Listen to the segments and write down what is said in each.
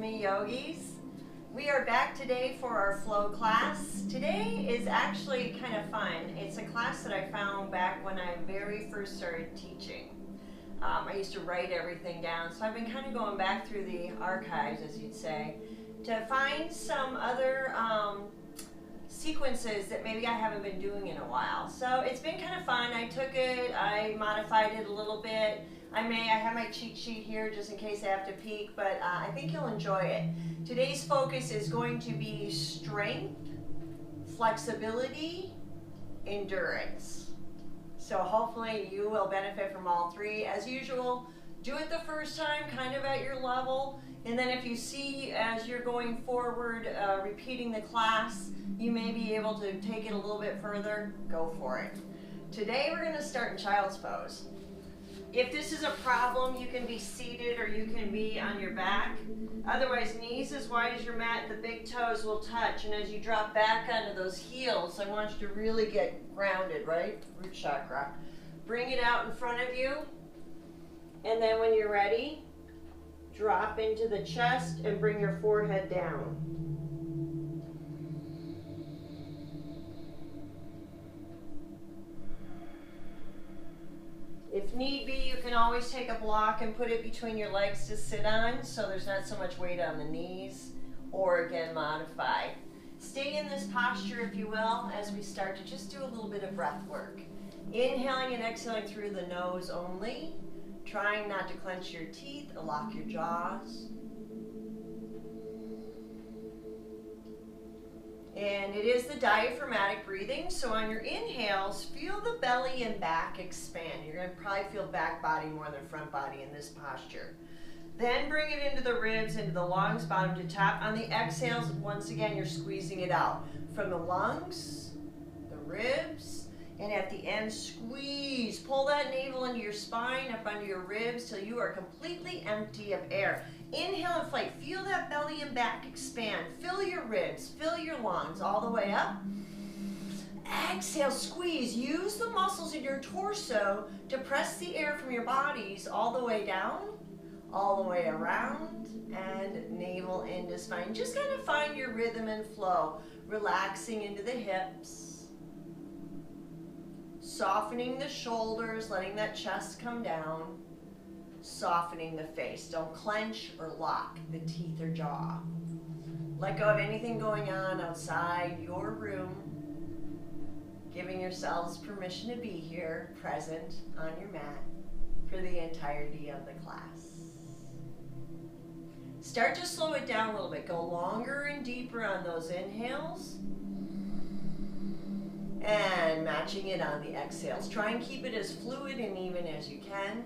me, yogis. We are back today for our flow class. Today is actually kind of fun. It's a class that I found back when I very first started teaching. I used to write everything down, so I've been kind of going back through the archives, as you'd say, to find some other sequences that maybe I haven't been doing in a while. So it's been kind of fun. I took it, I modified it a little bit. I have my cheat sheet here just in case I have to peek, but I think you'll enjoy it. Today's focus is going to be strength, flexibility, endurance. So hopefully you will benefit from all three. As usual, do it the first time kind of at your level, and then if you see as you're going forward repeating the class, you may be able to take it a little bit further. Go for it. Today we're going to start in child's pose. If this is a problem, you can be seated or you can be on your back. Otherwise, knees as wide as your mat, the big toes will touch. And as you drop back onto those heels, I want you to really get grounded, right? Root chakra. Bring it out in front of you. And then when you're ready, drop into the chest and bring your forehead down. If need be, you can always take a block and put it between your legs to sit on so there's not so much weight on the knees, or again, modify. Stay in this posture, if you will, as we start to just do a little bit of breath work. Inhaling and exhaling through the nose only, trying not to clench your teeth or lock your jaws. And it is the diaphragmatic breathing, so on your inhales, feel the belly and back expand. You're going to probably feel back body more than front body in this posture. Then bring it into the ribs, into the lungs, bottom to top. On the exhales, once again, you're squeezing it out. From the lungs, the ribs, and at the end, squeeze. Pull that navel into your spine, up under your ribs, till you are completely empty of air. Inhale, inflate. Feel that belly and back expand. Fill your ribs, fill your lungs all the way up. Exhale, squeeze. Use the muscles in your torso to press the air from your bodies all the way down, all the way around, and navel into spine. Just kind of find your rhythm and flow. Relaxing into the hips. Softening the shoulders, letting that chest come down. Softening the face. Don't clench or lock the teeth or jaw. Let go of anything going on outside your room. Giving yourselves permission to be here, present on your mat for the entirety of the class. Start to slow it down a little bit. Go longer and deeper on those inhales. And matching it on the exhales. Try and keep it as fluid and even as you can.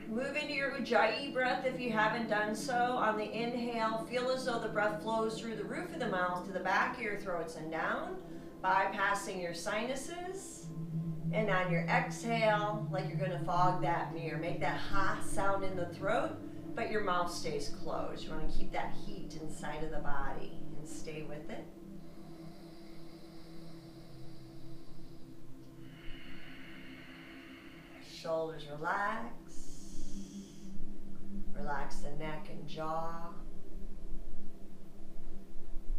Move into your Ujjayi breath if you haven't done so. On the inhale, feel as though the breath flows through the roof of the mouth to the back of your throats and down, bypassing your sinuses. And on your exhale, like you're going to fog that mirror. Make that ha sound in the throat, but your mouth stays closed. You want to keep that heat inside of the body and stay with it. Shoulders relax. Relax the neck and jaw.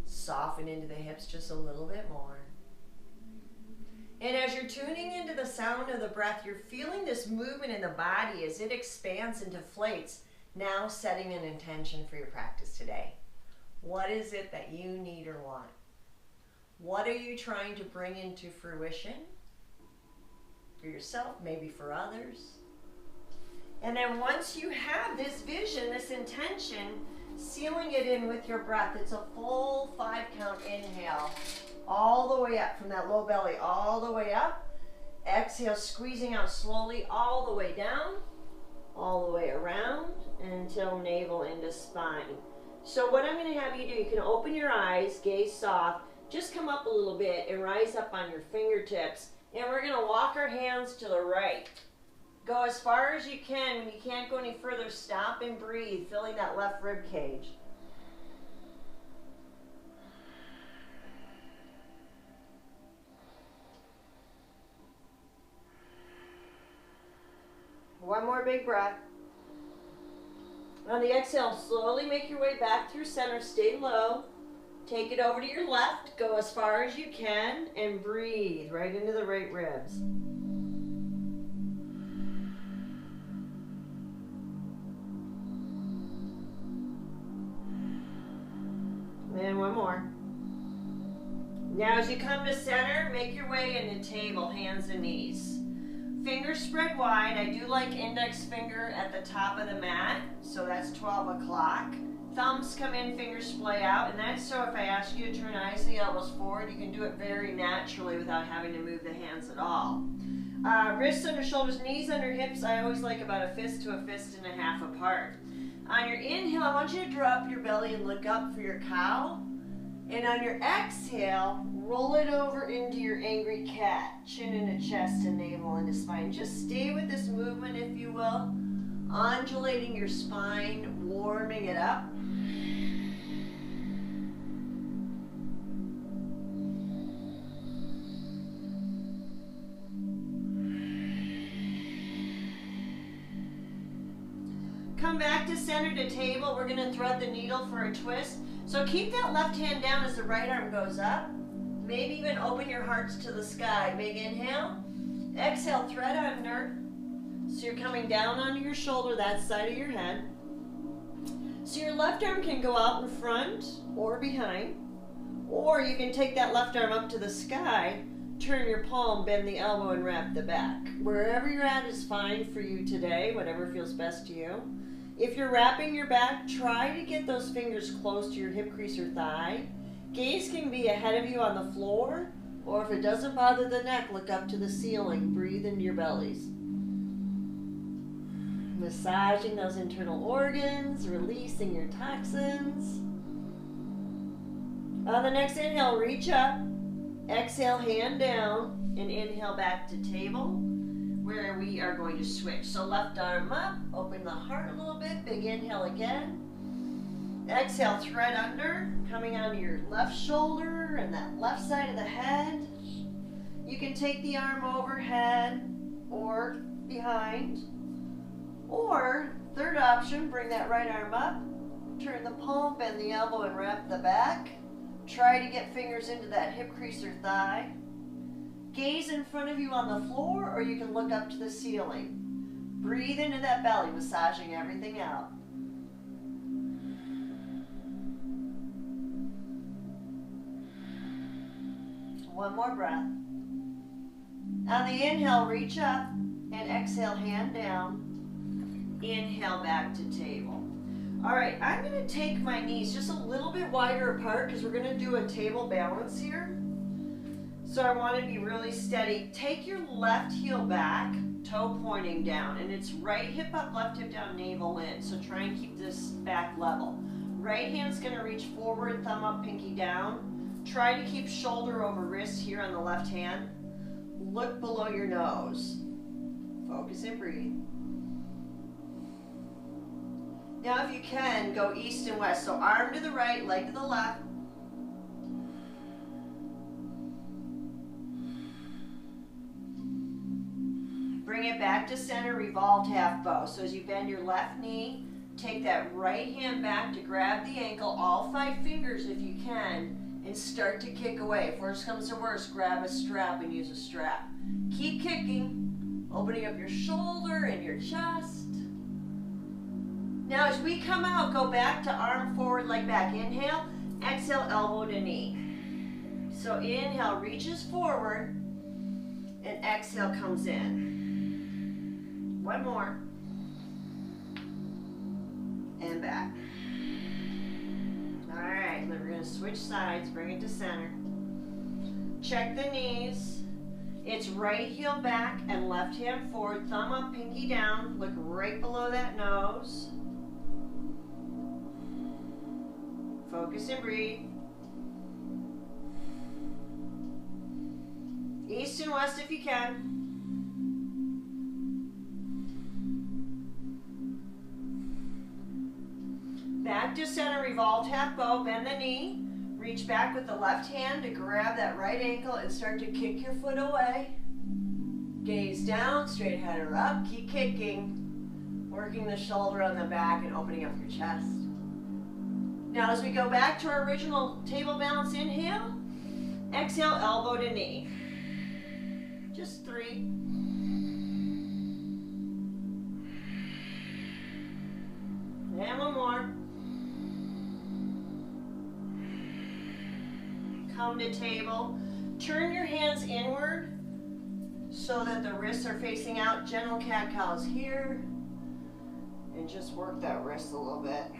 Soften into the hips just a little bit more. And as you're tuning into the sound of the breath, you're feeling this movement in the body as it expands and deflates, now setting an intention for your practice today. What is it that you need or want? What are you trying to bring into fruition? For yourself, maybe for others. And then once you have this vision, this intention, sealing it in with your breath. It's a full 5 count inhale, all the way up from that low belly, all the way up. Exhale, squeezing out slowly, all the way down, all the way around, until navel into spine. So what I'm going to have you do, you can open your eyes, gaze soft, just come up a little bit and rise up on your fingertips. And we're going to walk our hands to the right. Go as far as you can. When you can't go any further, stop and breathe, filling that left rib cage. One more big breath. On the exhale, slowly make your way back through center. Stay low. Take it over to your left. Go as far as you can and breathe right into the right ribs. And one more. Now as you come to center, make your way into table, hands and knees. Fingers spread wide. I do like index finger at the top of the mat, so that's 12 o'clock. Thumbs come in, fingers splay out, and that's so if I ask you to turn eyes to the elbows forward, you can do it very naturally without having to move the hands at all. Wrists under shoulders, knees under hips. I always like about a fist to a fist and a half apart. On your inhale, I want you to drop your belly and look up for your cow. And on your exhale, roll it over into your angry cat. Chin into chest and navel into spine. Just stay with this movement, if you will. Undulating your spine, warming it up. Come back to center to table. We're going to thread the needle for a twist. So keep that left hand down as the right arm goes up. Maybe even open your hearts to the sky. Big inhale. Exhale, thread under. So you're coming down onto your shoulder, that side of your head. So your left arm can go out in front or behind. Or you can take that left arm up to the sky, turn your palm, bend the elbow, and wrap the back. Wherever you're at is fine for you today, whatever feels best to you. If you're wrapping your back, try to get those fingers close to your hip crease or thigh. Gaze can be ahead of you on the floor, or if it doesn't bother the neck, look up to the ceiling. Breathe into your bellies. Massaging those internal organs, releasing your toxins. On the next inhale, reach up. Exhale, hand down, and inhale back to table, where we are going to switch. So left arm up, open the heart a little bit, big inhale again. Exhale, thread under, coming onto your left shoulder and that left side of the head. You can take the arm overhead or behind. Or, third option, bring that right arm up, turn the palm, bend the elbow, and wrap the back. Try to get fingers into that hip crease or thigh. Gaze in front of you on the floor, or you can look up to the ceiling. Breathe into that belly, massaging everything out. One more breath. On the inhale, reach up, and exhale, hand down. Inhale back to table. All right, I'm going to take my knees just a little bit wider apart because we're going to do a table balance here. So I want to be really steady. Take your left heel back, toe pointing down, and it's right hip up, left hip down, navel in. So try and keep this back level. Right hand's going to reach forward, thumb up, pinky down. Try to keep shoulder over wrist here on the left hand. Look below your nose. Focus and breathe. Now if you can, go east and west. So arm to the right, leg to the left. Bring it back to center, revolved half bow. So as you bend your left knee, take that right hand back to grab the ankle, all 5 fingers if you can, and start to kick away. If worst comes to worst, grab a strap and use a strap. Keep kicking, opening up your shoulder and your chest. Now as we come out, go back to arm forward, leg back. Inhale, exhale, elbow to knee. So inhale, reaches forward, and exhale comes in. One more. And back. All right, we're going to switch sides, bring it to center. Check the knees. It's right heel back and left hand forward, thumb up, pinky down. Look right below that nose. Focus and breathe. East and west if you can. Back to center, revolved half bow, bend the knee. Reach back with the left hand to grab that right ankle and start to kick your foot away. Gaze down, straight head or up, keep kicking. Working the shoulder on the back and opening up your chest. Now as we go back to our original table balance, inhale, exhale, elbow to knee. Just 3. And one more. Come to table. Turn your hands inward so that the wrists are facing out. Gentle cat-cows here. And just work that wrist a little bit.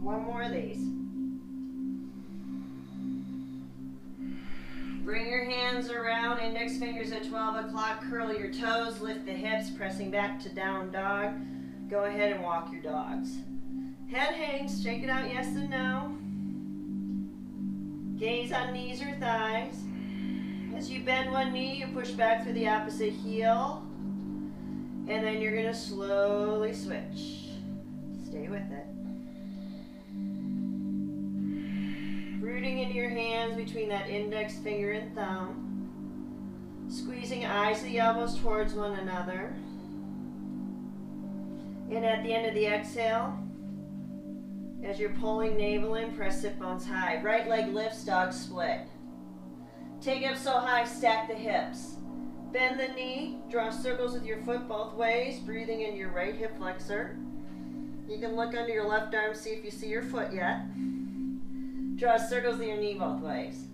One more of these. Bring your hands around, index fingers at 12 o'clock. Curl your toes, lift the hips, pressing back to down dog. Go ahead and walk your dogs. Head hangs, shake it out, yes and no. Gaze on knees or thighs. As you bend one knee, you push back through the opposite heel. And then you're going to slowly switch. Stay with it. Rooting into your hands between that index finger and thumb. Squeezing eyes of the elbows towards one another. And at the end of the exhale, as you're pulling navel in, press sit bones high. Right leg lifts, dog split. Take up so high, stack the hips. Bend the knee, draw circles with your foot both ways, breathing into your right hip flexor. You can look under your left arm, see if you see your foot yet. Draw circles with your knee both ways.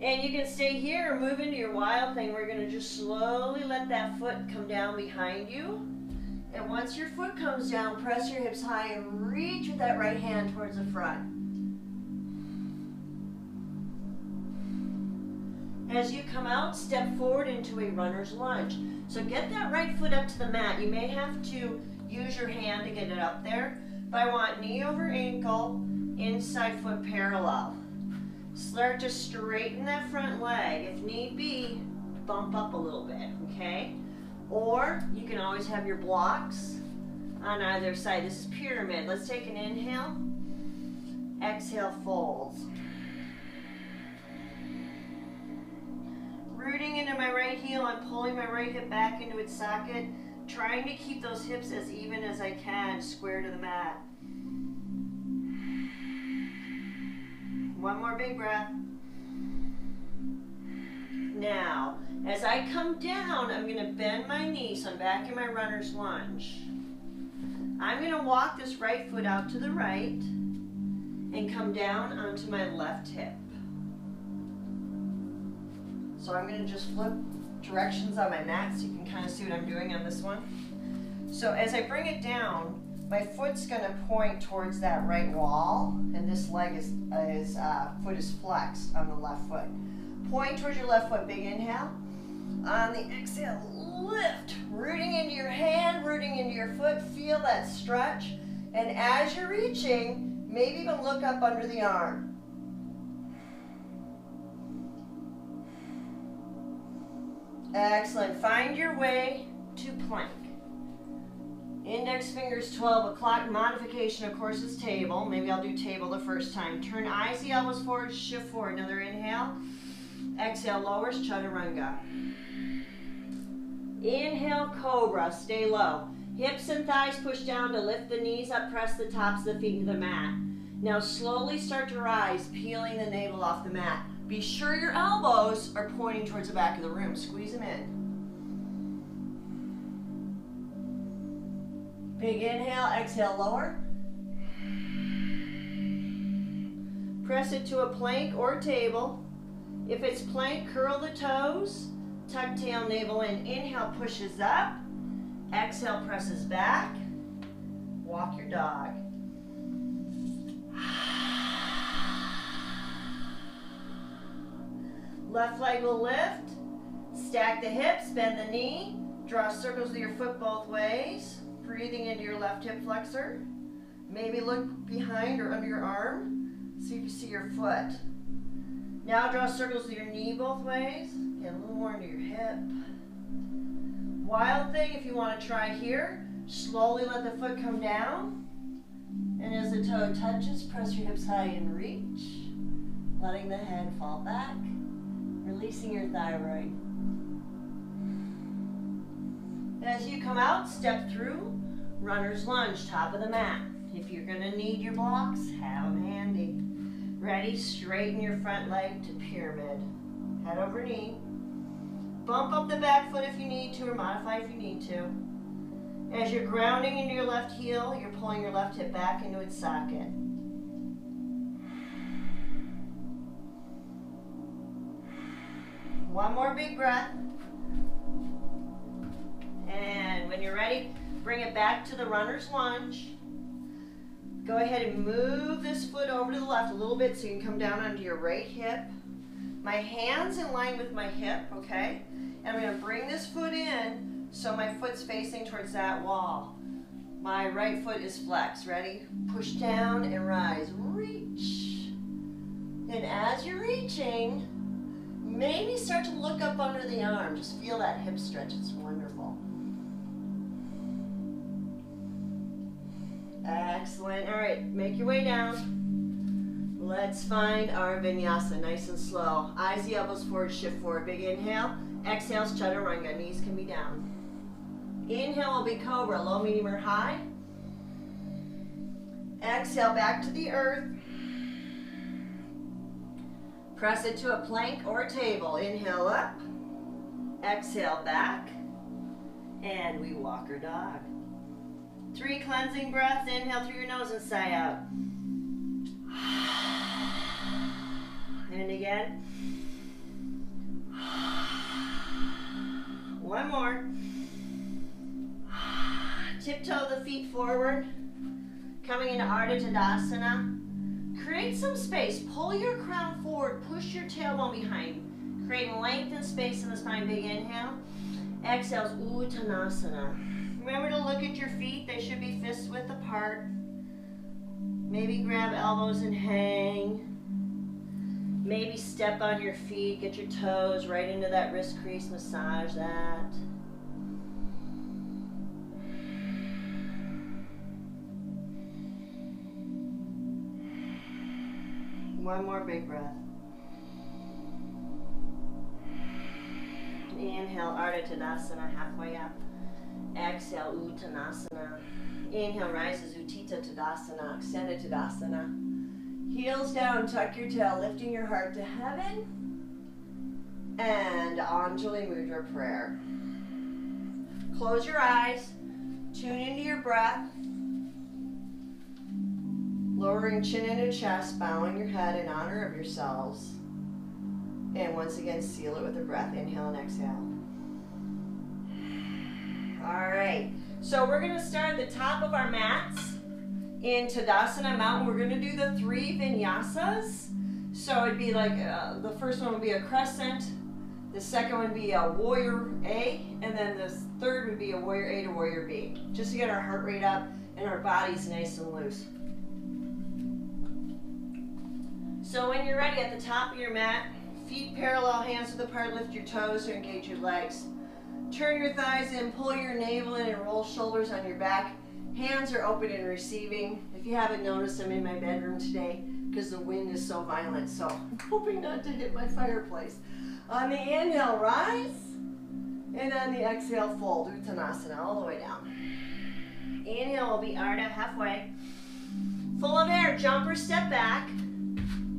And you can stay here or move into your wild thing. We're going to just slowly let that foot come down behind you. And once your foot comes down, press your hips high and reach with that right hand towards the front. As you come out, step forward into a runner's lunge. So get that right foot up to the mat. You may have to use your hand to get it up there. But I want knee over ankle, inside foot parallel. Start to straighten that front leg. If need be, bump up a little bit, okay? Or you can always have your blocks on either side. This is pyramid. Let's take an inhale. Exhale, folds. Rooting into my right heel, I'm pulling my right hip back into its socket, trying to keep those hips as even as I can, square to the mat. One more big breath. Now, as I come down, I'm going to bend my knee, so I'm back in my runner's lunge. I'm going to walk this right foot out to the right and come down onto my left hip. So I'm going to just flip directions on my mat so you can kind of see what I'm doing on this one. So as I bring it down, my foot's going to point towards that right wall, and this leg foot is flexed on the left foot. Point towards your left foot, big inhale. On the exhale, lift, rooting into your hand, rooting into your foot, feel that stretch. And as you're reaching, maybe even look up under the arm. Excellent, find your way to plank. Index fingers 12 o'clock, modification of course is table. Maybe I'll do table the first time. Turn eyes, the elbows forward, shift forward. Another inhale. Exhale, lowers, chaturanga. Inhale, cobra, stay low. Hips and thighs push down to lift the knees up, press the tops of the feet into the mat. Now slowly start to rise, peeling the navel off the mat. Be sure your elbows are pointing towards the back of the room. Squeeze them in. Big inhale, exhale, lower. Press it to a plank or table. If it's plank, curl the toes, tuck tail, navel in. Inhale, pushes up. Exhale, presses back. Walk your dog. Left leg will lift. Stack the hips, bend the knee. Draw circles with your foot both ways. Breathing into your left hip flexor. Maybe look behind or under your arm. See if you see your foot. Now draw circles with your knee both ways. Get a little more into your hip. Wild thing, if you want to try here, slowly let the foot come down. And as the toe touches, press your hips high and reach. letting the head fall back, releasing your thyroid. As you come out, step through, runner's lunge, top of the mat. If you're gonna need your blocks, have them handy. Ready, straighten your front leg to pyramid. Head over knee. Bump up the back foot if you need to, or modify if you need to. As you're grounding into your left heel, you're pulling your left hip back into its socket. One more big breath. And when you're ready, bring it back to the runner's lunge. Go ahead and move this foot over to the left a little bit so you can come down onto your right hip. My hand's in line with my hip, okay? And I'm going to bring this foot in so my foot's facing towards that wall. My right foot is flexed. Ready? Push down and rise. Reach. And as you're reaching, maybe start to look up under the arm. Just feel that hip stretch. It's wonderful. Excellent. All right, make your way down. Let's find our vinyasa, nice and slow. Eyes the elbows forward, shift forward. Big inhale. Exhale, chaturanga. Knees can be down. Inhale will be cobra, low, medium, or high. Exhale, back to the earth. Press it to a plank or a table. Inhale up. Exhale, back. And we walk or dog. 3 cleansing breaths. Inhale through your nose and sigh out. And again. One more. Tiptoe the feet forward. Coming into Ardha Tadasana. Create some space. Pull your crown forward. Push your tailbone behind. Creating length and space in the spine. Big inhale. Exhale is Uttanasana. Remember to look at your feet. They should be fist width apart. Maybe grab elbows and hang. Maybe step on your feet. Get your toes right into that wrist crease. Massage that. One more big breath. Inhale, Ardha Tadasana, halfway up. Exhale, Uttanasana. Inhale, rises, Utthita Tadasana, extended Tadasana. Heels down, tuck your tail, lifting your heart to heaven. And Anjali Mudra prayer. Close your eyes, tune into your breath. Lowering chin into chest, bowing your head in honor of yourselves. And once again, seal it with a breath. Inhale and exhale. All right. So we're going to start at the top of our mats in Tadasana Mountain. We're going to do the 3 vinyasas. So it'd be like the first one would be a crescent. The second one would be a warrior A. And then the third would be a warrior A to warrior B. Just to get our heart rate up and our bodies nice and loose. So when you're ready, at the top of your mat, feet parallel, hands width apart, lift your toes to engage your legs. Turn your thighs in, pull your navel in, and roll shoulders on your back. Hands are open and receiving. If you haven't noticed, I'm in my bedroom today because the wind is so violent, so I'm hoping not to hit my fireplace. On the inhale, rise, and on the exhale, fold. Uttanasana, all the way down. Inhale will be Ardha, halfway. Full of air, jump or step back.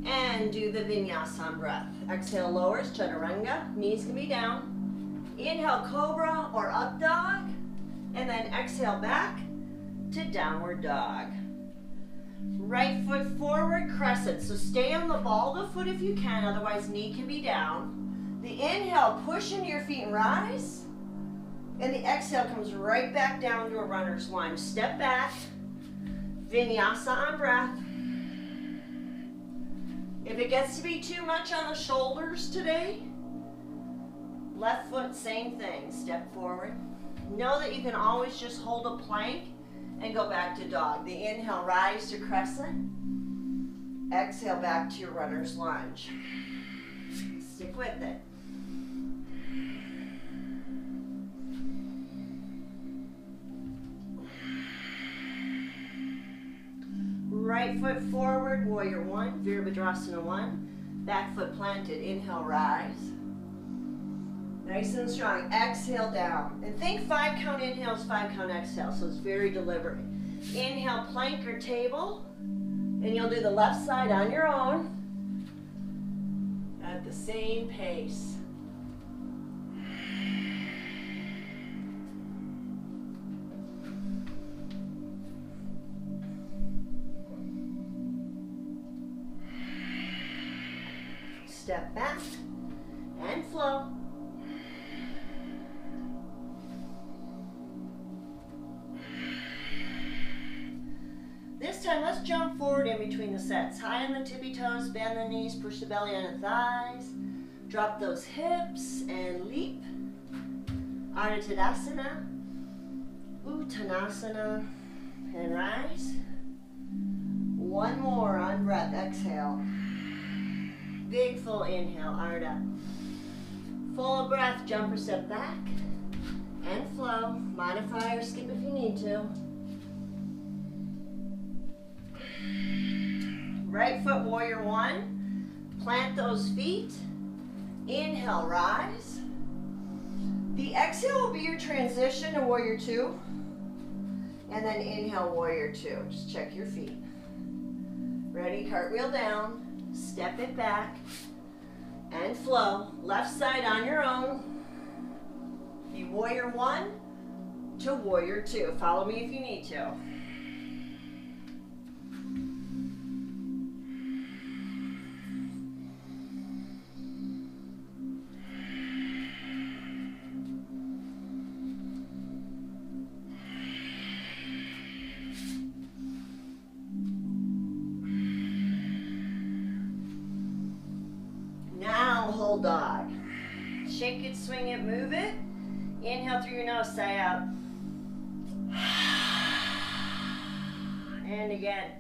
And do the vinyasa breath. Exhale, lowers, chaturanga. Knees can be down. Inhale, cobra or up dog. And then exhale back to downward dog. Right foot forward, crescent. So stay on the ball of the foot if you can, otherwise knee can be down. The inhale, push into your feet and rise. And the exhale comes right back down to a runner's lunge. Step back. Vinyasa on breath. If it gets to be too much on the shoulders today, left foot, same thing. Step forward. Know that you can always just hold a plank and go back to dog. The inhale, rise to crescent. Exhale, back to your runner's lunge. Stick with it. Right foot forward, warrior 1, Virabhadrasana 1. Back foot planted. Inhale, rise. Nice and strong. Exhale down. And think 5 count inhales, 5 count exhales. So it's very deliberate. Inhale, plank or table. And you'll do the left side on your own at the same pace. Step back and flow. This time, let's jump forward in between the sets. High on the tippy toes, bend the knees, push the belly on the thighs. Drop those hips and leap. Ardha Tadasana, Uttanasana, and rise. One more on breath, exhale. Big full inhale, Ardha. Full breath, jump or step back, and flow. Modify or skip if you need to. Right foot, warrior one. Plant those feet. Inhale, rise. The exhale will be your transition to warrior two. And then inhale, warrior two. Just check your feet. Ready, cartwheel down. Step it back and flow. Left side on your own. Be warrior one to warrior two. Follow me if you need to. Dog. Shake it, swing it, move it. Inhale through your nose, sigh out. And again.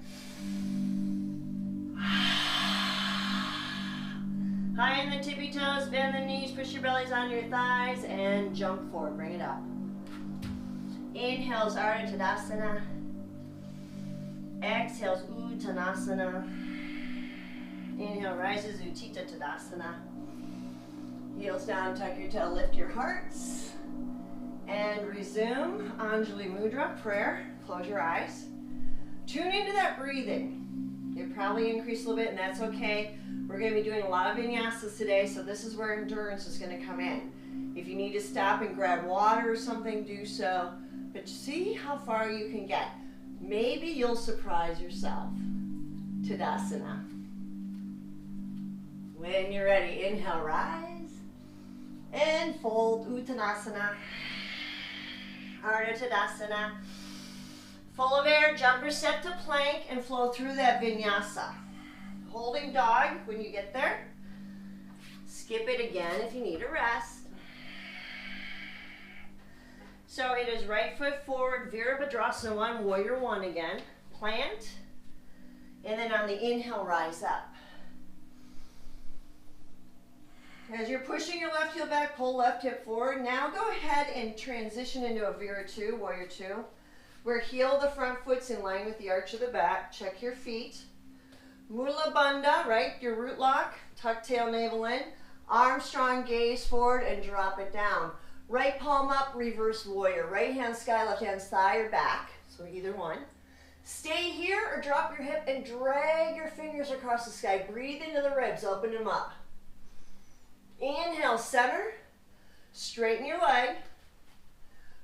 High in the tippy toes, bend the knees, push your bellies onto your thighs, and jump forward, bring it up. Inhales, Ardha Tadasana. Exhales, Uttanasana. Inhale, rises, Utthita Tadasana. Heels down, tuck your tail, lift your hearts. And resume Anjali Mudra, prayer. Close your eyes. Tune into that breathing. It probably increased a little bit, and that's okay. We're going to be doing a lot of vinyasas today, so this is where endurance is going to come in. If you need to stop and grab water or something, do so. But see how far you can get. Maybe you'll surprise yourself. Tadasana. When you're ready, inhale, rise. And fold, Uttanasana, Ardha Tadasana. Full of air, jump or step to plank and flow through that vinyasa. Holding dog when you get there. Skip it again if you need a rest. So it is right foot forward, Virabhadrasana 1, warrior one again. Plant. And then on the inhale, rise up. As you're pushing your left heel back, pull left hip forward. Now go ahead and transition into a Vira 2, warrior 2, where heel of the front foot's in line with the arch of the back. Check your feet. Mula Bandha, right? Your root lock. Tuck tail, navel in. Arm strong, gaze forward, and drop it down. Right palm up, reverse warrior. Right hand sky, left hand thigh or back. So either one. Stay here or drop your hip and drag your fingers across the sky. Breathe into the ribs, open them up. Inhale, center, straighten your leg,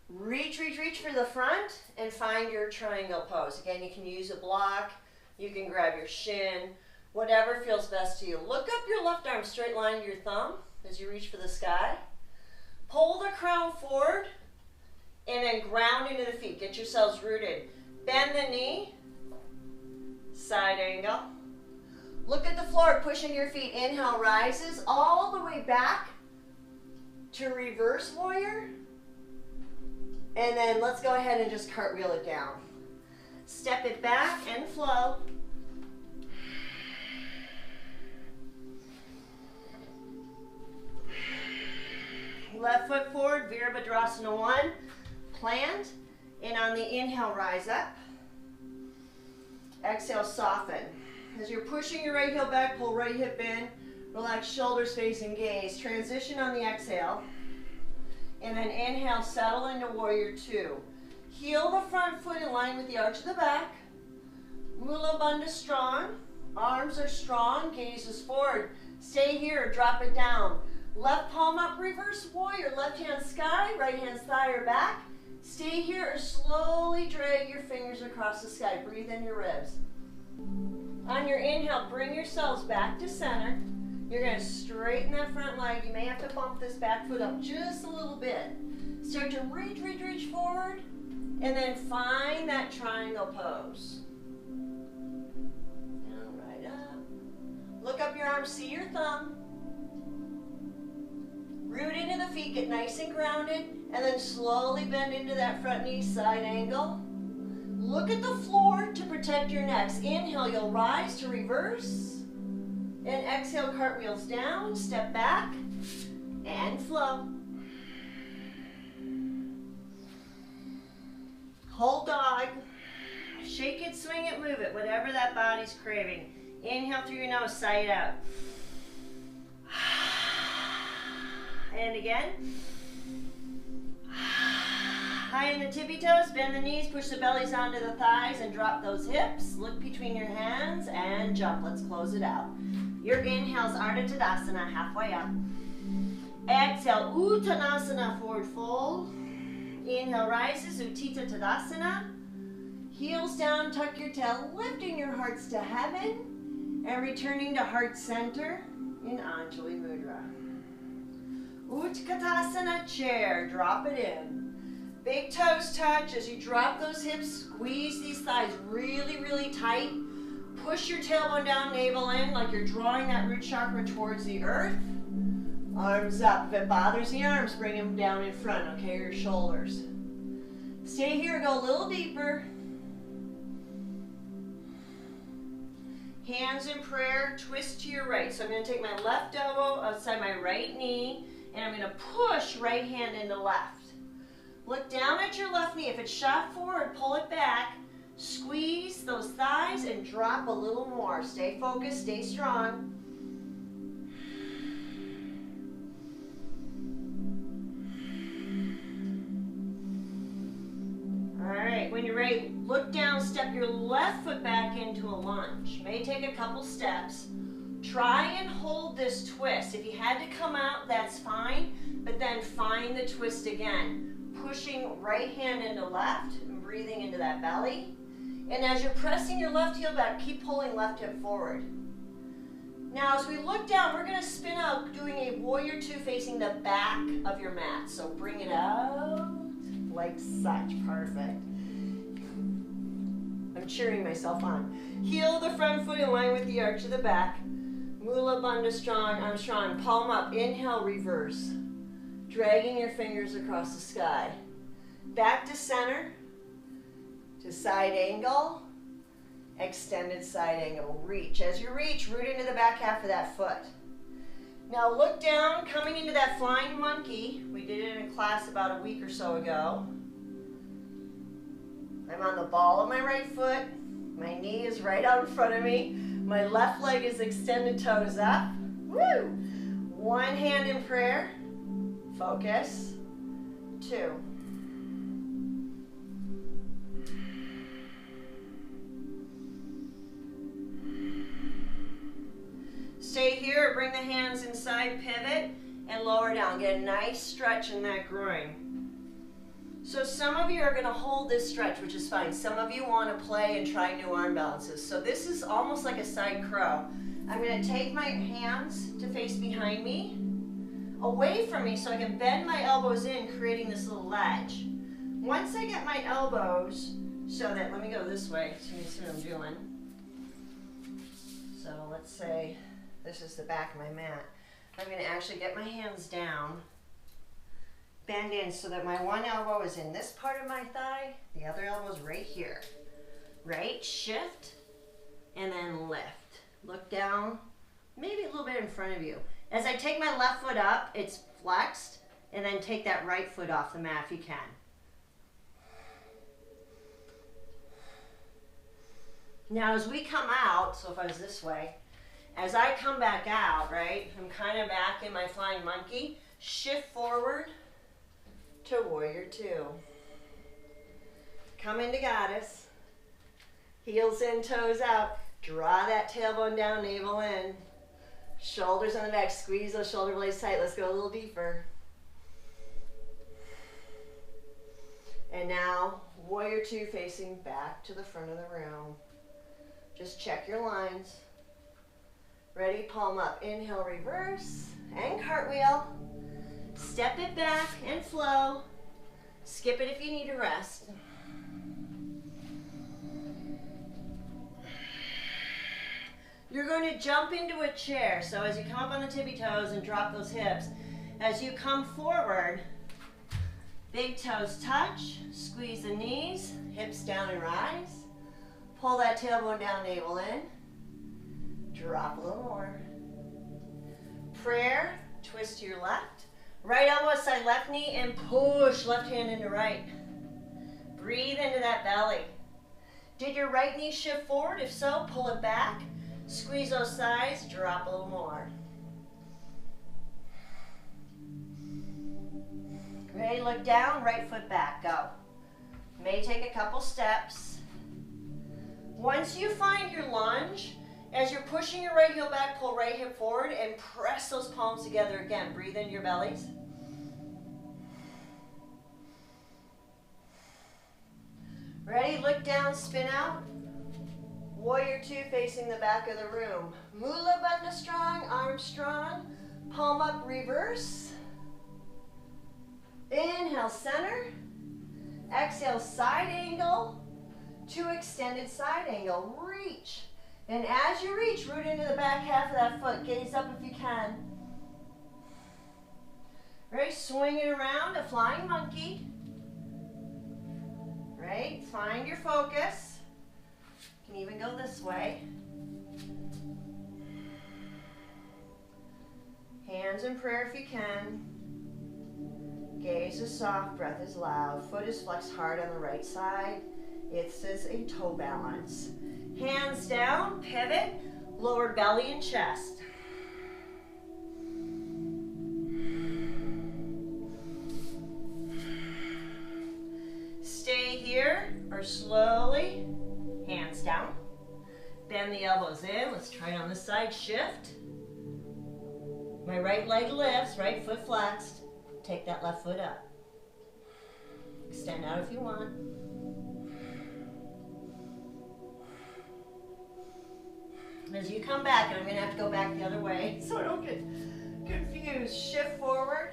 reach, reach, reach for the front, and find your triangle pose. Again, you can use a block, you can grab your shin, whatever feels best to you. Look up your left arm, straight line to your thumb as you reach for the sky. Pull the crown forward, and then ground into the feet. Get yourselves rooted. Bend the knee, side angle. Look at the floor, push into your feet. Inhale, rises all the way back to reverse warrior. And then let's go ahead and just cartwheel it down. Step it back and flow. Left foot forward, Virabhadrasana 1. Plant. And on the inhale, rise up. Exhale, soften. As you're pushing your right heel back, pull right hip in. Relax shoulders, face, and gaze. Transition on the exhale. And then inhale, settle into warrior two. Heel the front foot in line with the arch of the back. Mula Bandha strong. Arms are strong, gaze is forward. Stay here, drop it down. Left palm up, reverse warrior. Left hand sky, right hand thigh or back. Stay here or slowly drag your fingers across the sky. Breathe in your ribs. On your inhale, bring yourselves back to center. You're going to straighten that front leg. You may have to bump this back foot up just a little bit. Start to reach, reach, reach forward. And then find that triangle pose. Down, right up. Look up your arms, see your thumb. Root into the feet, get nice and grounded. And then slowly bend into that front knee, side angle. Look at the floor to protect your necks. Inhale, you'll rise to reverse. And exhale, cartwheels down, step back, and flow. Whole dog. Shake it, swing it, move it, whatever that body's craving. Inhale through your nose, sigh it out. And again. High in the tippy toes, bend the knees, push the bellies onto the thighs and drop those hips. Look between your hands and jump. Let's close it out. Your inhale's Ardha Tadasana, halfway up. Exhale, Uttanasana, forward fold. Inhale, rises, Utthita Tadasana. Heels down, tuck your tail, lifting your hearts to heaven and returning to heart center in Anjali Mudra. Utkatasana, chair, drop it in. Big toes touch. As you drop those hips, squeeze these thighs really, really tight. Push your tailbone down, navel in, like you're drawing that root chakra towards the earth. Arms up. If it bothers the arms, bring them down in front, okay, your shoulders. Stay here, go a little deeper. Hands in prayer, twist to your right. So I'm going to take my left elbow outside my right knee, and I'm going to push right hand into left. Look down at your left knee. If it's shot forward, pull it back. Squeeze those thighs and drop a little more. Stay focused, stay strong. All right, when you're ready, look down, step your left foot back into a lunge. May take a couple steps. Try and hold this twist. If you had to come out, that's fine, but then find the twist again. Pushing right hand into left and breathing into that belly. And as you're pressing your left heel back, keep pulling left hip forward. Now as we look down, we're going to spin out doing a warrior two facing the back of your mat. So bring it out like such. Perfect. I'm cheering myself on. Heel the front foot in line with the arch of the back. Mula Bandha strong, arm strong. Palm up, inhale, reverse. Dragging your fingers across the sky. Back to center. To side angle, extended side angle, reach. As you reach, root into the back half of that foot. Now look down, coming into that flying monkey. We did it in a class about a week or so ago. I'm on the ball of my right foot. My knee is right out in front of me. My left leg is extended, toes up. Woo! One hand in prayer. Focus. Two. Stay here, bring the hands inside, pivot, and lower down. Get a nice stretch in that groin. So some of you are going to hold this stretch, which is fine. Some of you want to play and try new arm balances. So this is almost like a side crow. I'm going to take my hands to face behind me, away from me, so I can bend my elbows in, creating this little ledge. Once I get my elbows, so that, let me go this way so you can see what I'm doing. So let's say this is the back of my mat. I'm going to actually get my hands down, bend in so that my one elbow is in this part of my thigh, the other elbow is right here. Right, shift, and then lift. Look down, maybe a little bit in front of you. As I take my left foot up, it's flexed, and then take that right foot off the mat if you can. Now as we come out, so if I was this way, As I come back out, right, I'm kind of back in my flying monkey. Shift forward to warrior two. Come into goddess. Heels in, toes out. Draw that tailbone down, navel in. Shoulders on the back. Squeeze those shoulder blades tight. Let's go a little deeper. And now, warrior two facing back to the front of the room. Just check your lines. Ready, palm up. Inhale, reverse, and cartwheel. Step it back and flow. Skip it if you need to rest. You're going to jump into a chair. So as you come up on the tippy toes and drop those hips, as you come forward, big toes touch, squeeze the knees, hips down and rise. Pull that tailbone down, navel in. Drop a little more. Prayer, twist to your left. Right elbow side left knee and push left hand into right. Breathe into that belly. Did your right knee shift forward? If so, pull it back. Squeeze those thighs, drop a little more. Ready, look down, right foot back, go. May take a couple steps. Once you find your lunge, as you're pushing your right heel back, pull right hip forward and press those palms together again. Breathe into your bellies. Ready, look down, spin out. Warrior two facing the back of the room. Mula Bandha strong, arms strong. Palm up, reverse. Inhale, center. Exhale, side angle to extended side angle. Reach. And as you reach, root into the back half of that foot. Gaze up if you can. Ready? Swing it around, a flying monkey. Right? Find your focus. You can even go this way. Hands in prayer if you can. Gaze is soft, breath is loud. Foot is flexed hard on the right side. It says a toe balance. Hands down, pivot, lower belly and chest. Stay here or slowly, hands down. Bend the elbows in. Let's try it on this side. Shift. My right leg lifts, right foot flexed. Take that left foot up. Extend out if you want. As you come back, and I'm going to have to go back the other way so I don't get confused. Shift forward.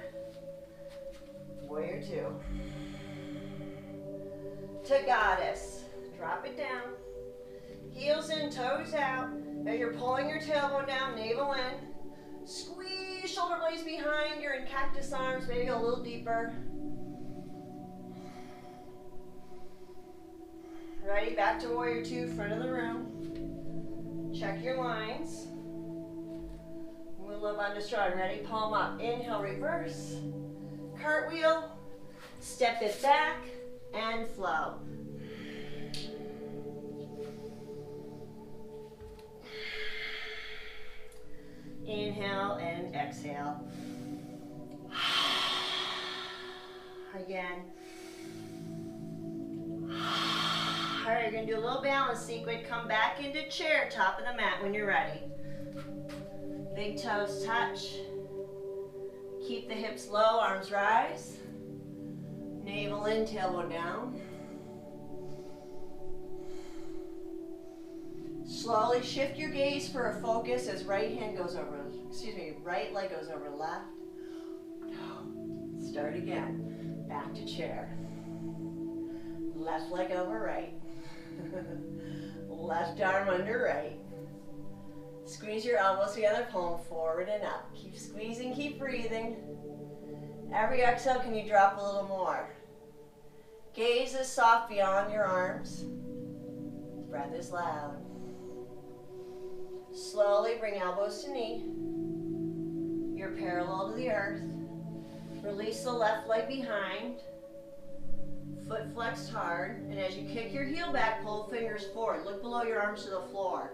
Warrior two. To goddess. Drop it down. Heels in, toes out. As you're pulling your tailbone down, navel in. Squeeze shoulder blades behind. You're in cactus arms. Maybe go a little deeper. Ready? Back to warrior two, front of the room. Check your lines. Mula Bandha strong. Ready? Palm up. Inhale, reverse. Cartwheel. Step it back and flow. Inhale and exhale. Again. All right, you're going to do a little balance sequence. Come back into chair, top of the mat when you're ready. Big toes touch. Keep the hips low, arms rise. Navel in, tailbone down. Slowly shift your gaze for a focus as right leg goes over left. Start again. Back to chair. Left leg over right. Left arm under right. Squeeze your elbows together, palm forward and up. Keep squeezing, keep breathing. Every exhale, can you drop a little more? Gaze is soft beyond your arms. Breath is loud. Slowly bring elbows to knee. You're parallel to the earth. Release the left leg behind. Foot flexed hard. And as you kick your heel back, pull fingers forward. Look below your arms to the floor.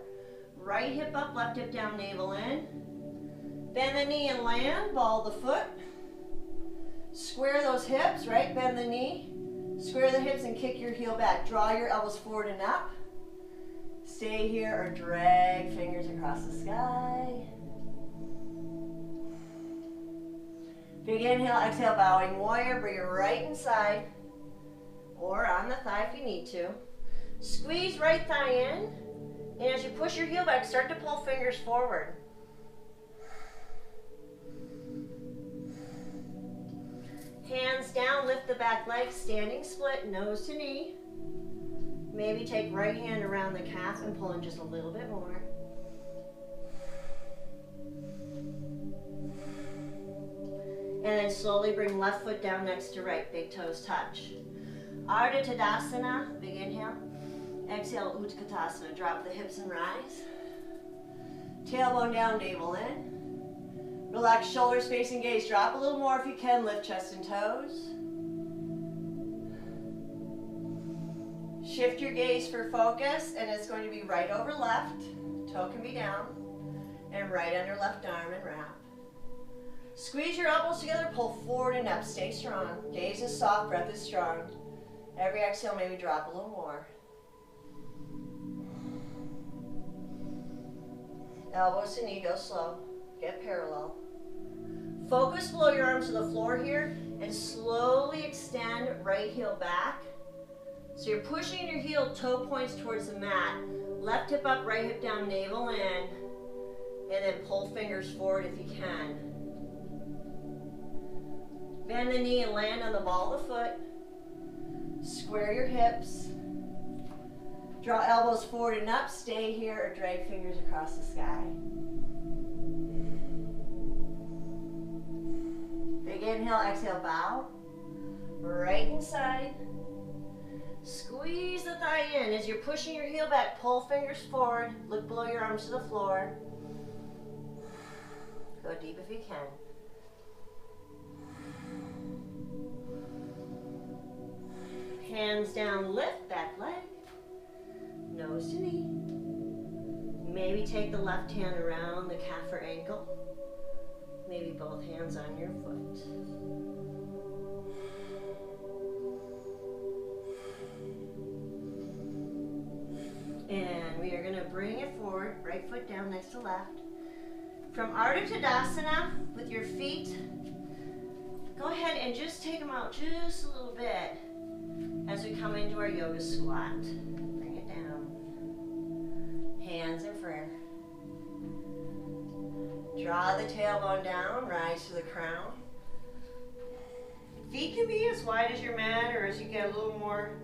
Right hip up, left hip down, navel in. Bend the knee and land, ball the foot. Square those hips, right? Bend the knee. Square the hips and kick your heel back. Draw your elbows forward and up. Stay here or drag fingers across the sky. Big inhale, exhale, bowing warrior. Bring your right inside or on the thigh if you need to. Squeeze right thigh in. And as you push your heel back, start to pull fingers forward. Hands down, lift the back leg, standing split, nose to knee. Maybe take right hand around the calf and pull in just a little bit more. And then slowly bring left foot down next to right, big toes touch. Ardha Tadasana, big inhale. Exhale, Utkatasana, drop the hips and rise. Tailbone down, navel in. Relax shoulders, facing gaze. Drop a little more if you can. Lift chest and toes. Shift your gaze for focus, and it's going to be right over left. Toe can be down. And right under left arm and wrap. Squeeze your elbows together, pull forward and up. Stay strong. Gaze is soft, breath is strong. Every exhale, maybe drop a little more. Elbows to knee, go slow. Get parallel. Focus below your arms to the floor here and slowly extend right heel back. So you're pushing your heel toe points towards the mat. Left hip up, right hip down, navel in. And then pull fingers forward if you can. Bend the knee and land on the ball of the foot. Square your hips. Draw elbows forward and up. Stay here or drag fingers across the sky. Big inhale, exhale, bow. Right inside. Squeeze the thigh in. As you're pushing your heel back, pull fingers forward. Look below your arms to the floor. Go deep if you can. Hands down, lift back leg. Nose to knee. Maybe take the left hand around the calf or ankle. Maybe both hands on your foot. And we are going to bring it forward, right foot down next to left. From Ardha Tadasana, with your feet, go ahead and just take them out just a little bit as we come into our yoga squat. Bring it down. Hands in prayer. Draw the tailbone down, rise to the crown. Feet can be as wide as your mat, or as you get a little more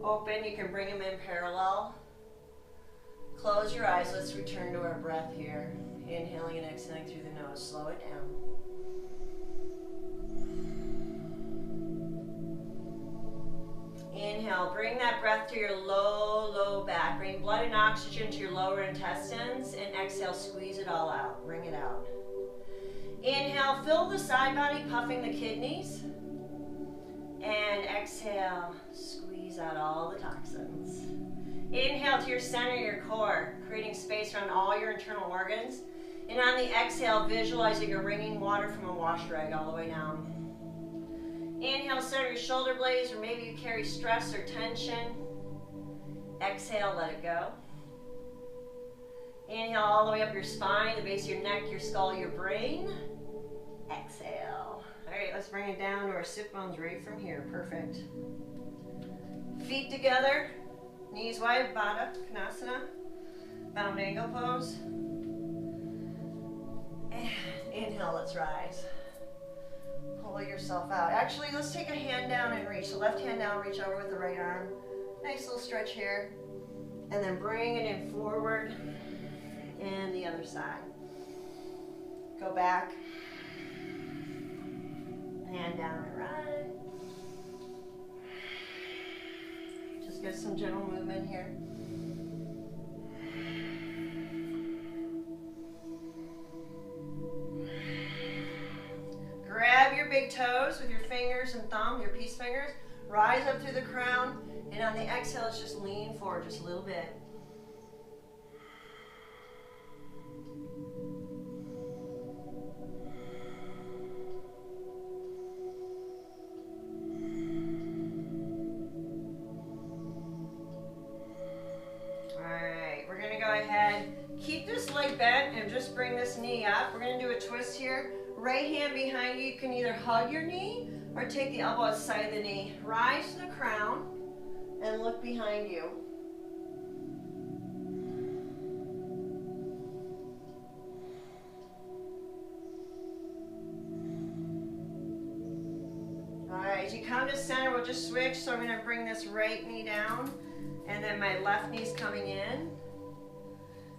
open, you can bring them in parallel. Close your eyes. Let's return to our breath here. Inhaling and exhaling through the nose. Slow it down. Inhale, bring that breath to your low back. Bring blood and oxygen to your lower intestines, and exhale, squeeze it all out. Bring it out. Inhale, fill the side body, puffing the kidneys. And exhale, squeeze out all the toxins. Inhale to your center, your core, creating space around all your internal organs. And on the exhale, visualize that you're wringing water from a wash rag all the way down. Inhale, center your shoulder blades, or maybe you carry stress or tension. Exhale, let it go. Inhale all the way up your spine, the base of your neck, your skull, your brain. Exhale. All right, let's bring it down to our sit bones right from here. Perfect. Feet together, knees wide, Baddha Konasana, bound angle pose. And inhale, let's rise. Pull yourself out. Actually, let's take a hand down and reach. So left hand down, reach over with the right arm. Nice little stretch here. And then bring it in forward. And the other side. Go back. Hand down and rise. Just get some gentle movement here. Grab your big toes with your fingers and thumb, your peace fingers. Rise up through the crown. And on the exhale, let's just lean forward just a little bit. gonna just bring this knee up. We're gonna do a twist here. Right hand behind you. You can either hug your knee or take the elbow outside the knee. Rise to the crown and look behind you. All right, as you come to center, we'll just switch. So I'm gonna bring this right knee down and then my left knee's coming in.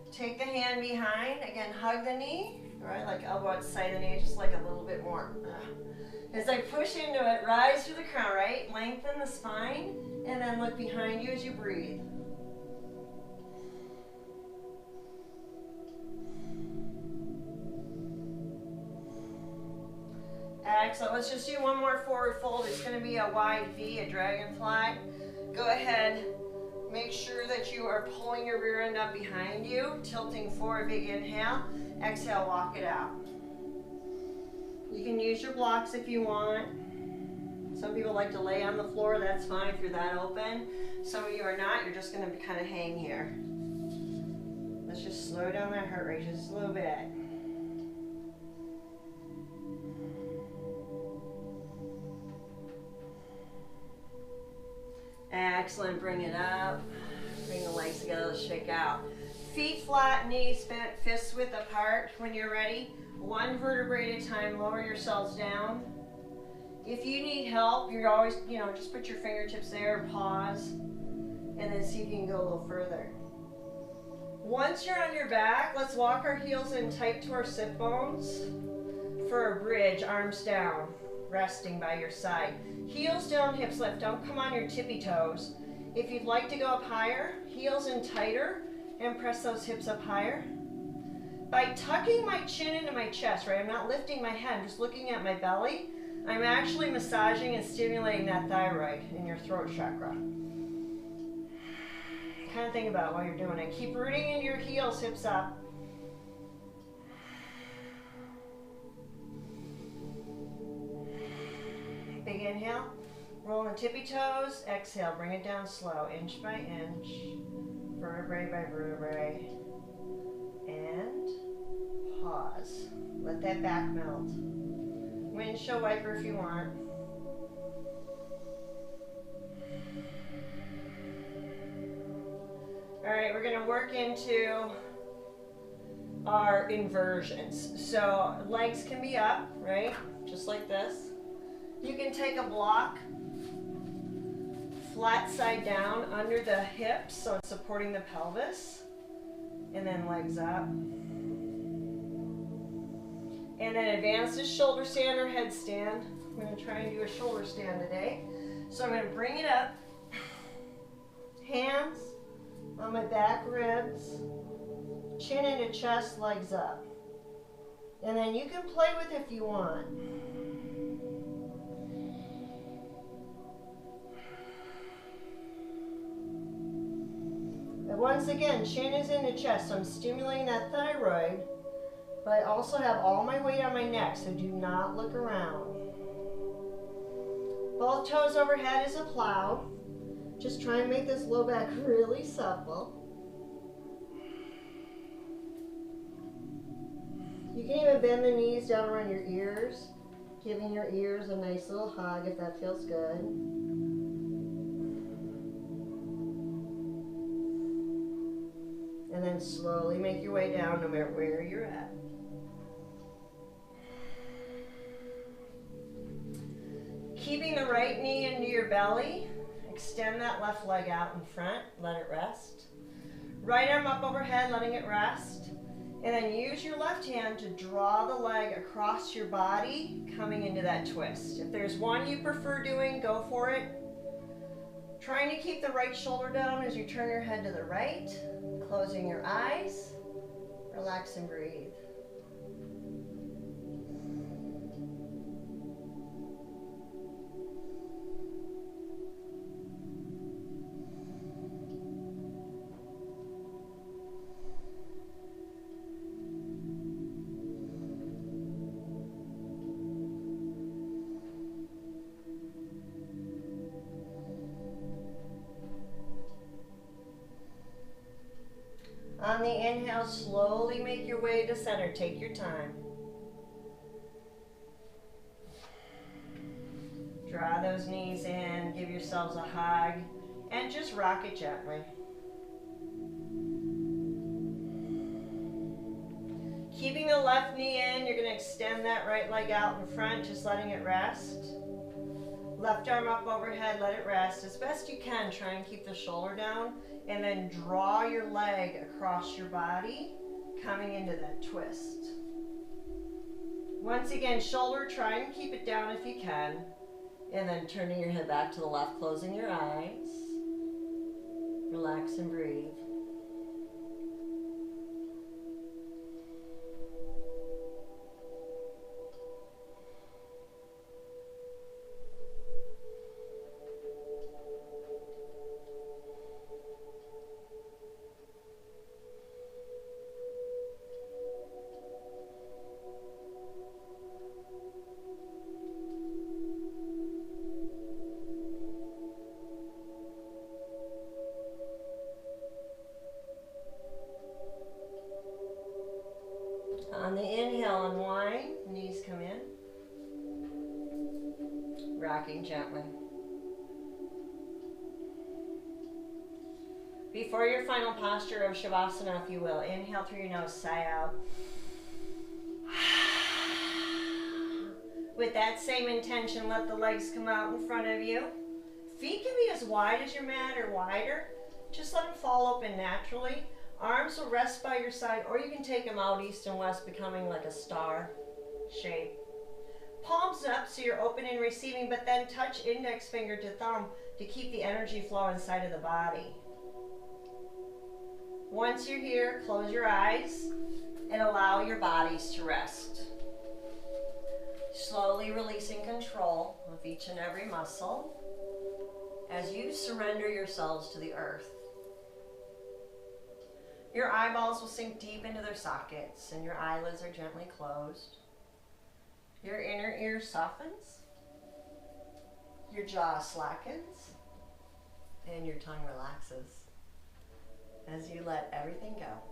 Take the hand behind, again, hug the knee, right, like elbow outside the knee, just like a little bit more. As I push into it, rise through the crown, right, lengthen the spine, and then look behind you as you breathe. Excellent, let's just do one more forward fold. It's gonna be a wide V, a dragonfly. Go ahead. Make sure that you are pulling your rear end up behind you, tilting forward, big inhale. Exhale, walk it out. You can use your blocks if you want. Some people like to lay on the floor, that's fine if you're that open. Some of you are not, you're just gonna kind of hang here. Let's just slow down that heart rate just a little bit. Excellent, bring it up. Bring the legs together, shake out. Feet flat, knees bent, fists width apart. When you're ready, one vertebrae at a time, lower yourselves down. If you need help, you're always, just put your fingertips there, pause, and then see if you can go a little further. Once you're on your back, let's walk our heels in tight to our sit bones for a bridge, arms down, resting by your side. Heels down, hips lift. Don't come on your tippy toes. If you'd like to go up higher, heels in tighter and press those hips up higher. By tucking my chin into my chest, right? I'm not lifting my head, I'm just looking at my belly. I'm actually massaging and stimulating that thyroid in your throat chakra. Kind of think about it while you're doing it. Keep rooting into your heels, hips up. Big inhale, roll the tippy toes, exhale, bring it down slow, inch by inch, vertebrae by vertebrae, and pause. Let that back melt. Windshield wiper if you want. All right, we're gonna work into our inversions. So legs can be up, right? Just like this. You can take a block, flat side down under the hips, so it's supporting the pelvis, and then legs up. And then advance to shoulder stand or headstand. I'm going to try and do a shoulder stand today. So I'm going to bring it up, hands on my back ribs, chin into chest, legs up. And then you can play with it if you want. But once again, chin is into chest, so I'm stimulating that thyroid, but I also have all my weight on my neck, so do not look around. Both toes overhead is a plow. Just try and make this low back really supple. You can even bend the knees down around your ears, giving your ears a nice little hug if that feels good. And then slowly make your way down no matter where you're at. Keeping the right knee into your belly, extend that left leg out in front, let it rest. Right arm up overhead, letting it rest. And then use your left hand to draw the leg across your body, coming into that twist. If there's one you prefer doing, go for it. Trying to keep the right shoulder down as you turn your head to the right, closing your eyes, relax and breathe. On the inhale, slowly make your way to center. Take your time. Draw those knees in, give yourselves a hug, and just rock it gently. Keeping the left knee in, you're going to extend that right leg out in front, just letting it rest. Left arm up overhead, let it rest. As best you can, try and keep the shoulder down, and then draw your leg across your body, coming into that twist. Once again, shoulder, try and keep it down if you can. And then turning your head back to the left, closing your eyes. Relax and breathe. On the inhale, unwind, knees come in. Rocking gently. Before your final posture of Shavasana, if you will, inhale through your nose, sigh out. With that same intention, let the legs come out in front of you. Feet can be as wide as your mat or wider. Just let them fall open naturally. Arms will rest by your side, or you can take them out east and west, becoming like a star shape. Palms up so you're open and receiving, but then touch index finger to thumb to keep the energy flow inside of the body. Once you're here, close your eyes and allow your bodies to rest. Slowly releasing control of each and every muscle as you surrender yourselves to the earth. Your eyeballs will sink deep into their sockets and your eyelids are gently closed. Your inner ear softens, your jaw slackens, and your tongue relaxes as you let everything go.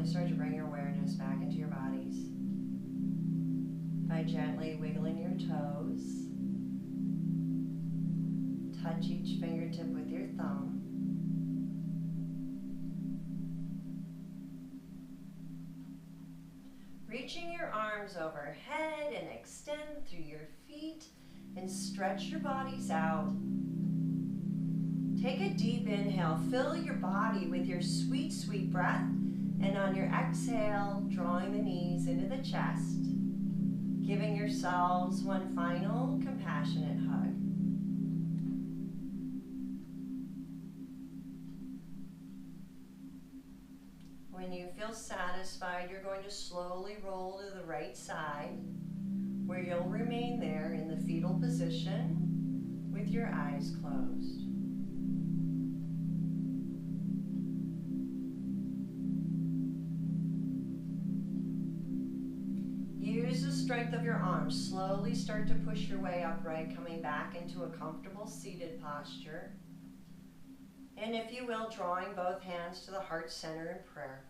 gently start to bring your awareness back into your bodies by gently wiggling your toes. Touch each fingertip with your thumb. Reaching your arms overhead and extend through your feet and stretch your bodies out. Take a deep inhale. Fill your body with your sweet, sweet breath. And on your exhale, drawing the knees into the chest, giving yourselves one final compassionate hug. When you feel satisfied, you're going to slowly roll to the right side, where you'll remain there in the fetal position with your eyes closed. Use the strength of your arms. Slowly start to push your way upright, coming back into a comfortable seated posture. And if you will, drawing both hands to the heart center in prayer.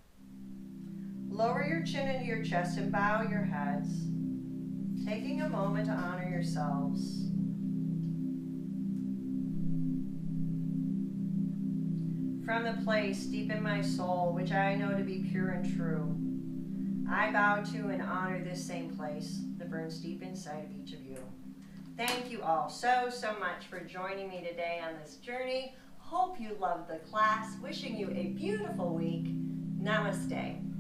Lower your chin into your chest and bow your heads, taking a moment to honor yourselves. From the place deep in my soul, which I know to be pure and true, I bow to and honor this same place that burns deep inside of each of you. Thank you all so much for joining me today on this journey. Hope you loved the class. Wishing you a beautiful week. Namaste.